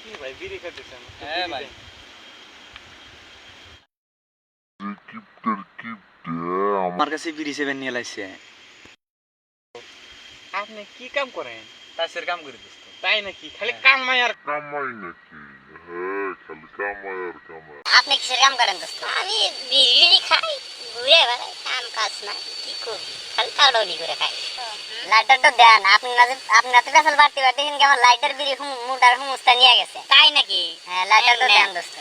কি ভাই বিড়ি খাইতেছেন? হ্যাঁ ভাই। আমার কাছে বিড়ি সেভেন নিয়ে লাইছে। আপনি কি কাম করেন? তাসের কাম করি দোস্ত। তাই নাকি? খালি হ্যাঁ। কামাই আর কামাই নাকি? হ্যাঁ, খালি কামাই আর কামাই। আপনি কিসের কাম করেন দোস্ত? আমি বিড়ি খাই, ঘুরে বেড়াই, কাম কাজ নাই, কি করব? খালি কাউডাউলি করে খাই। লাইটার তো দেন, আপনি না তো পেছাল বাড়তে বাড়তে কিন্তু আমার লাইটার বিড়ি মুটার হুমুস্তা নিয়ে গেছে। তাই নাকি? হ্যাঁ, লাইটার তো দেন দোস্ত।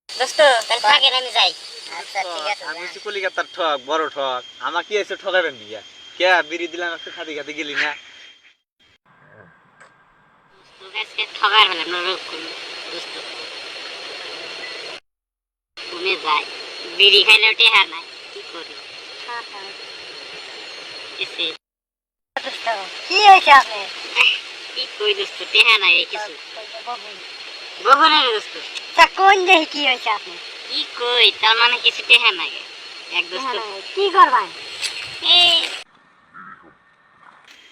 দোস্ত, তাহলে থাকেন, আমি যাই। আচ্ছা, ঠিক আছে। আমি হচ্ছে কলিকাতার ঠক, বড় ঠক। আমাকে কি এসে ঠকাবেন নিয়া? কে বিড়ি দিলাম একটু খাতে খাতে গেলি না? তোকে আজকে ঠগার হলাম না, রোগ করলো দোস্ত। ঘুমে যাই, বিড়ি খাইলেও টেহা নাই, কি করি? এসে দোস্ত, কি হয়েছে আপনার? কি কই দোস্ত, টেহা নাই এই কিছু। গোপনে দোস্ত। তা কোন দেখি কি হয়েছে আপনার? কি কই, তার মানে কিছু টেহা নাই। এক দোস্ত কি করবেন? এই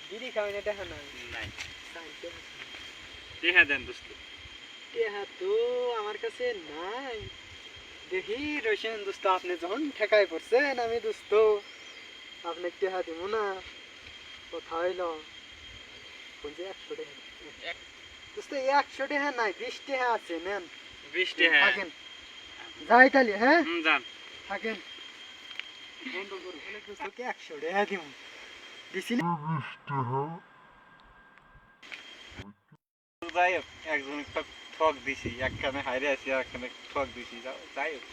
বিড়ি খাবেন এটা না। নাই। টেহা দেন দোস্ত। টেহা তো আমার কাছে নাই। দেখি রয়েছেন দোস্ত, আপনি যখন ঠেকায় পড়ছেন আমি দোস্ত আপনি টেহা দিব না। কথা হইল বলছে 100 টাকা। দোস্ত 100 টাকা নাই, 20 টাকা আছে, নেন 20 টেহা। থাকেন। যাই তাহলে, হ্যাঁ যান। থাকেন। বন্ধ করুন, দোস্তকে 100 টাকা দিব। দিছি না? যাই হোক, একজন ঠক দিছি, এক কানে হাইরে আছি, এক কানে ঠক দিছি, যাই হোক।